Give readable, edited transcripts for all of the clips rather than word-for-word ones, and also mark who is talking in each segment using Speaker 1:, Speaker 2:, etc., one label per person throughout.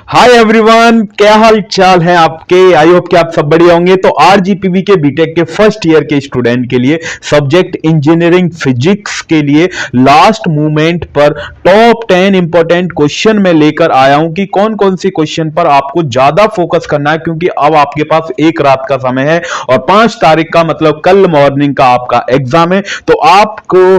Speaker 1: Hi everyone, क्या हाल चाल है आपके। आई होप कि आप सब बढ़िया होंगे। तो आरजीपीवी के बीटेक के फर्स्ट ईयर के स्टूडेंट के लिए सब्जेक्ट इंजीनियरिंग फिजिक्स के लिए लास्ट मोमेंट पर टॉप 10 इंपॉर्टेंट क्वेश्चन में लेकर आया हूं कि कौन कौन से क्वेश्चन पर आपको ज्यादा फोकस करना है, क्योंकि अब आपके पास एक रात का समय है और 5 तारीख का मतलब कल मॉर्निंग का आपका एग्जाम है। तो आपको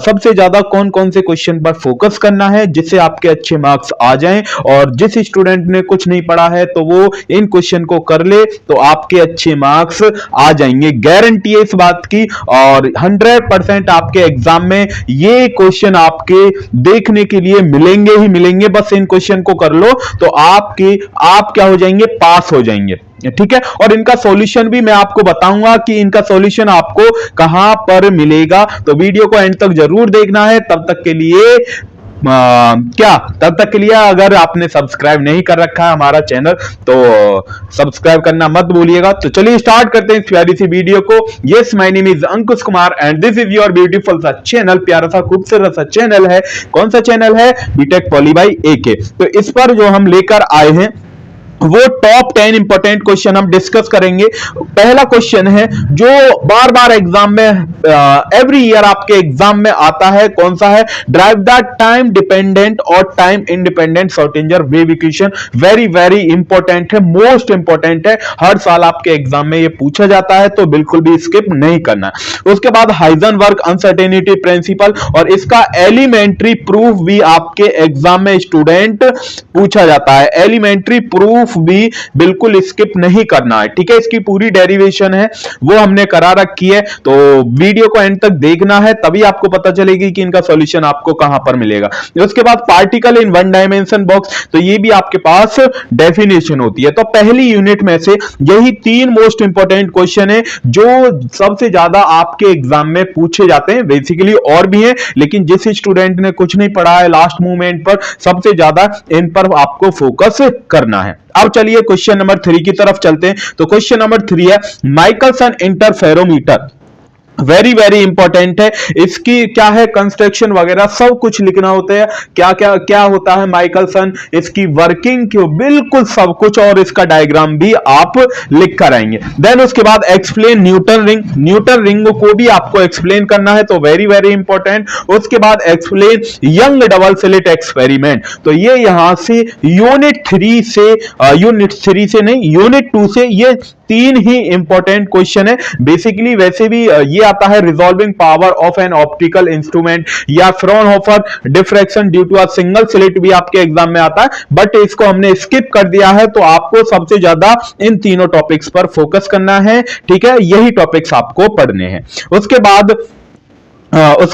Speaker 1: सबसे ज्यादा कौन कौन से क्वेश्चन पर फोकस करना है जिससे आपके अच्छे मार्क्स आ जाएं, और जिस स्टूडेंट ने कुछ नहीं पढ़ा है तो वो इन क्वेश्चन को कर ले तो आपके अच्छे मार्क्स आ जाएंगे, गारंटी है इस बात की। और 100% आपके एग्जाम में ये क्वेश्चन आपके देखने के लिए मिलेंगे ही मिलेंगे। बस इन क्वेश्चन को कर लो तो आप क्या हो जाएंगे, पास हो जाएंगे। ठीक है, और इनका सॉल्यूशन भी मैं आपको बताऊंगा कि इनका सॉल्यूशन आपको कहां पर मिलेगा। तो वीडियो को एंड तक जरूर देखना है। तब तक के लिए अगर आपने सब्सक्राइब नहीं कर रखा है हमारा चैनल तो सब्सक्राइब करना मत भूलिएगा। तो चलिए स्टार्ट करते हैं इस प्यारी सी वीडियो को। Yes, my name is Ankush Kumar and this is your beautiful सा चैनल। प्यारा सा खूबसूरत सा चैनल है। कौन सा चैनल है? BTech poly by AK. तो इस पर जो हम लेकर आए हैं वो टॉप 10 इंपॉर्टेंट क्वेश्चन हम डिस्कस करेंगे। पहला क्वेश्चन है जो बार बार एग्जाम में एवरी ईयर आपके एग्जाम में आता है, कौन सा है? ड्राइव द टाइम डिपेंडेंट और time independent Schrodinger wave equation. Very very important है, मोस्ट इंपॉर्टेंट है। हर साल आपके एग्जाम में ये पूछा जाता है तो बिल्कुल भी स्किप नहीं करना है। उसके बाद हाइजेनबर्ग अनसर्टेनिटी प्रिंसिपल, और इसका एलिमेंट्री प्रूफ भी आपके एग्जाम में स्टूडेंट पूछा जाता है। एलिमेंट्री प्रूफ भी बिल्कुल स्किप नहीं करना है। ठीक है, इसकी पूरी डेरिवेशन है वो हमने करा रखी है, तो वीडियो को एंड तक देखना है, तभी आपको पता चलेगी कि इनका सॉल्यूशन आपको कहां पर मिलेगा। उसके बाद particle in one dimension box, तो ये भी आपके पास डेफिनेशन होती है। तो पहली यूनिट में से यही 3 मोस्ट इंपॉर्टेंट क्वेश्चन है जो सबसे ज्यादा आपके एग्जाम में पूछे जाते हैं। बेसिकली और भी है, लेकिन जिस स्टूडेंट ने कुछ नहीं पढ़ा है लास्ट मोमेंट पर, सबसे ज्यादा इन पर आपको फोकस करना है। अब चलिए क्वेश्चन नंबर 3 की तरफ चलते हैं। तो क्वेश्चन नंबर 3 है Michelson interferometer. Very very important है। इसकी क्या है, कंस्ट्रक्शन वगैरह सब कुछ लिखना होता है। क्या क्या क्या होता है माइकलसन, इसकी वर्किंग क्यों, बिल्कुल सब कुछ, और इसका डायग्राम भी आप लिख कर आएंगे। देन उसके बाद explain Newton ring. Newton ring को भी आपको एक्सप्लेन करना है, तो वेरी वेरी इंपॉर्टेंट। उसके बाद explain young double slit experiment. तो ये यहां से यूनिट 3 से नहीं, यूनिट 2 से ये 3 ही इंपॉर्टेंट क्वेश्चन है। बेसिकली वैसे भी ये आता है resolving power of an optical instrument या Fraunhofer diffraction due to a single slit भी आपके एग्जाम में आता है, बट इसको हमने स्किप कर दिया है। तो आपको सबसे ज्यादा इन तीनों टॉपिक्स पर फोकस करना है। ठीक है, यही टॉपिक्स आपको पढ़ने हैं। उसके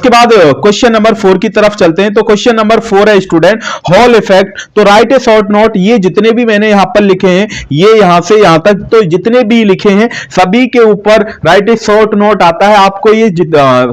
Speaker 1: बाद क्वेश्चन नंबर 4 की तरफ चलते हैं। तो क्वेश्चन नंबर 4 है स्टूडेंट हॉल इफेक्ट। तो राइट ए शॉर्ट नोट। ये जितने भी मैंने यहां पर लिखे हैं, ये यहां से यहां तक तो जितने भी लिखे हैं सभी के ऊपर राइट ए शॉर्ट नोट आता है। आपको ये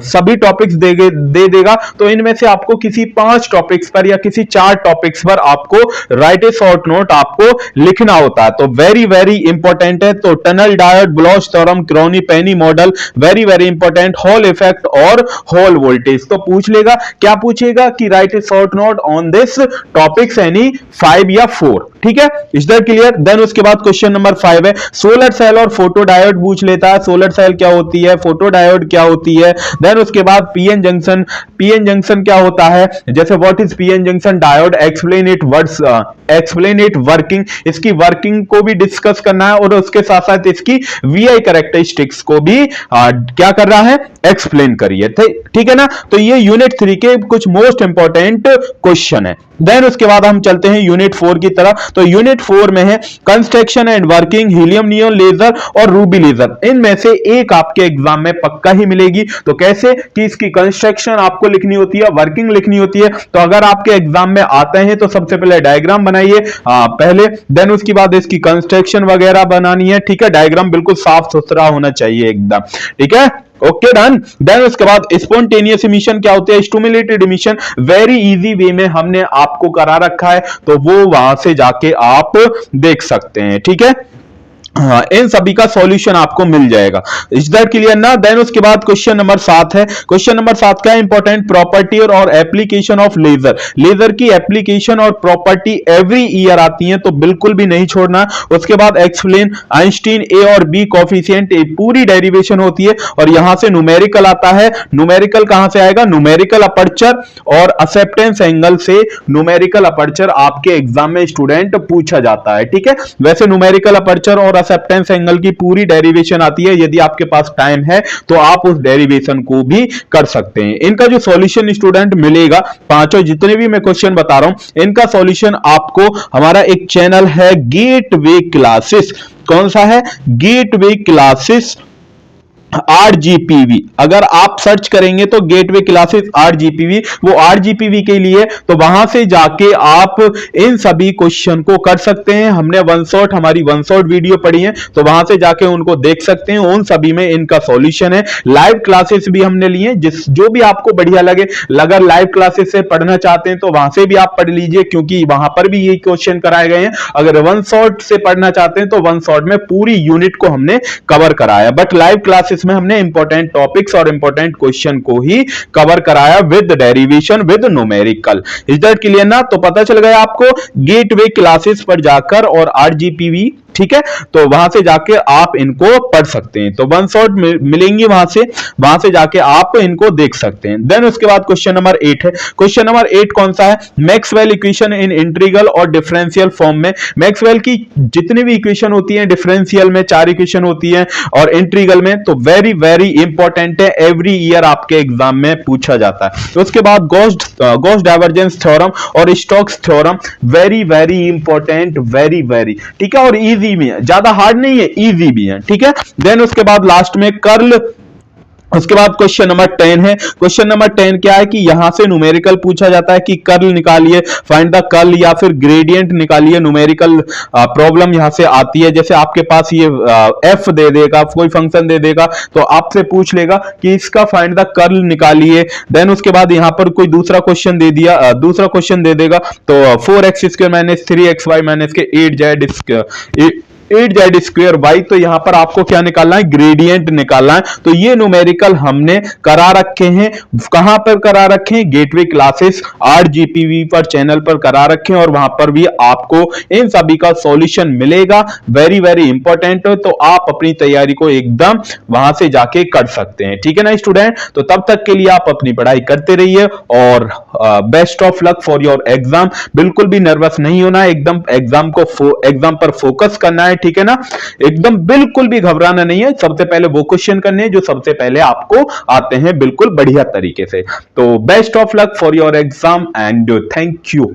Speaker 1: सभी टॉपिक्स दे देगा। तो इनमें से आपको किसी 5 टॉपिक्स पर या किसी 4 टॉपिक्स पर आपको राइट ए शॉर्ट नोट आपको लिखना होता है। तो वेरी वेरी इंपॉर्टेंट है। तो tunnel diode, Bloch theorem, Kronig Penney model, very very important. Hall effect और हॉल वोल्टेज। तो पूछ लेगा, क्या पूछेगा कि write a short note on this topics any 5 या 4। ठीक है, इज दैट क्लियर? देन उसके बाद क्वेश्चन नंबर 5 है सोलर सेल और फोटो डायोड पूछ लेता है। सोलर सेल क्या होती है, फोटो डायोड क्या होती है। देन उसके बाद पीएन जंक्शन। पीएन जंक्शन क्या होता है, जैसे what is PN junction diode, explain it working. इसकी वर्किंग को भी डिस्कस करना है, और उसके साथ साथ इसकी वीआई कैरेक्टरिस्टिक्स को भी क्या कर रहा है, एक्सप्लेन करिए। ठीक है ना। तो ये यूनिट 3 के कुछ मोस्ट इंपॉर्टेंट क्वेश्चन है। देन उसके बाद हम चलते हैं यूनिट 4 की तरफ। तो यूनिट 4 में है construction and working, helium neon laser और रूबी लेजर। इनमें से एक आपके एग्जाम में पक्का ही मिलेगी। तो कैसे कि इसकी कंस्ट्रक्शन आपको लिखनी होती है, वर्किंग लिखनी होती है। तो अगर आपके एग्जाम में आते हैं तो सबसे पहले डायग्राम बनाइए पहले, देन उसके बाद इसकी कंस्ट्रक्शन वगैरह बनानी है। ठीक है, डायग्राम बिल्कुल साफ सुथरा होना चाहिए एकदम। ठीक है, ओके डन। देन उसके बाद स्पॉन्टेनियस इमिशन क्या होते हैं, stimulated emission. Very easy way में हमने आपको करा रखा है, तो वो वहां से जाके आप देख सकते हैं। ठीक है, हाँ, इन सभी का सॉल्यूशन आपको मिल जाएगा। इज दैट क्लियर ना? देन उसके बाद क्वेश्चन नंबर 7 है। क्वेश्चन नंबर 7 क्या है? इंपॉर्टेंट प्रॉपर्टी और एप्लीकेशन ऑफ लेजर। लेजर की एप्लीकेशन और प्रॉपर्टी एवरी ईयर आती है, तो बिल्कुल भी नहीं छोड़ना। उसके बाद एक्सप्लेन आइंस्टीन ए और बी कोफिशिएंट, पूरी डेरिवेशन होती है और यहां से न्यूमेरिकल आता है। न्यूमेरिकल कहां से आएगा? न्यूमेरिकल अपर्चर और एक्सेप्टेंस एंगल से न्यूमेरिकल अपर्चर आपके एग्जाम में स्टूडेंट पूछा जाता है। ठीक है, वैसे न्यूमेरिकल अपर्चर और एक्सेप्टेंस एंगल की पूरी डेरिवेशन आती है। यदि आपके पास टाइम है तो आप उस डेरिवेशन को भी कर सकते हैं। इनका जो सॉल्यूशन स्टूडेंट मिलेगा, पांचों जितने भी मैं क्वेश्चन बता रहा हूं, इनका सॉल्यूशन आपको हमारा एक चैनल है गेटवे क्लासेस। कौन सा है? Gateway classes RGPV। अगर आप सर्च करेंगे तो गेटवे क्लासेस RGPV, वो RGPV के लिए, तो वहां से जाके आप इन सभी क्वेश्चन को कर सकते हैं। हमने हमारी वन शॉट वीडियो पढ़ी है, तो वहां से जाके उनको देख सकते हैं। उन सभी में इनका सॉल्यूशन है। लाइव क्लासेस भी हमने लिए, जो भी आपको बढ़िया लगे। अगर लाइव क्लासेस से पढ़ना चाहते हैं तो वहां से भी आप पढ़ लीजिए, क्योंकि वहां पर भी ये क्वेश्चन कराए गए हैं। अगर वन शॉट से पढ़ना चाहते हैं तो वन शॉट में पूरी यूनिट को हमने कवर कराया, बट लाइव क्लासेस में हमने इंपॉर्टेंट टॉपिक्स और इंपॉर्टेंट क्वेश्चन को ही कवर कराया with derivation with numerical. Is that clear ना? तो पता चल गया आपको गेटवे क्लासेस पर जाकर और RGPV, ठीक है, तो वहां से जाके आप इनको पढ़ सकते हैं। तो वन शॉट मिलेंगी वहां से जाके आप इनको देख सकते हैं। देन उसके बाद क्वेश्चन नंबर 8 है। क्वेश्चन नंबर 8 कौन सा है? मैक्सवेल इक्वेशन इन इंटीग्रल और डिफरेंशियल फॉर्म में। मैक्सवेल की जितनी भी इक्वेशन होती है, डिफरेंशियल में 4 इक्वेशन होती है और इंटीग्रल में, तो वेरी वेरी इंपॉर्टेंट है। एवरी ईयर आपके एग्जाम में पूछा जाता है। तो उसके बाद गॉस डाइवर्जेंस थ्योरम और Stokes theorem, very very important, very very, ठीक है, और इजी भी है, ज्यादा हार्ड नहीं है, इजी भी है। ठीक है, देन उसके बाद लास्ट में कर्ल। उसके बाद क्वेश्चन नंबर 10 है। क्वेश्चन नंबर 10 क्या है कि यहां से न्यूमेरिकल पूछा जाता है कि कर्ल निकालिए, फाइंड द कर्ल या फिर ग्रेडियंट निकालिए। न्यूमेरिकल प्रॉब्लम यहां से आती है। जैसे आपके पास ये f दे देगा, कोई फंक्शन दे देगा, तो आपसे पूछ लेगा कि इसका फाइंड द कर्ल निकालिए। देन उसके बाद यहां पर कोई दूसरा क्वेश्चन दे दिया, दूसरा क्वेश्चन दे देगा, तो 4x² माइनस 3xy माइनस के 8z² y, तो यहां पर आपको क्या निकालना है? ग्रेडियंट निकालना है। तो ये न्यूमेरिकल हमने करा रखे हैं। कहां पर करा रखे हैं? गेटवे क्लासेस RGPV पर चैनल पर करा रखे हैं, और वहां पर भी आपको इन सभी का सॉल्यूशन मिलेगा। वेरी वेरी इंपॉर्टेंट, तो आप अपनी तैयारी को एकदम वहां से जाके कर सकते हैं। ठीक है ना स्टूडेंट? तो तब तक के लिए आप अपनी पढ़ाई करते रहिए और best of luck for your exam. बिल्कुल भी नर्वस नहीं होना है, एकदम एग्जाम पर फोकस करना है। ठीक है ना? एकदम बिल्कुल भी घबराना नहीं है। सबसे पहले वो क्वेश्चन करने हैं जो सबसे पहले आपको आते हैं बिल्कुल बढ़िया तरीके से। तो best of luck for your exam and thank you.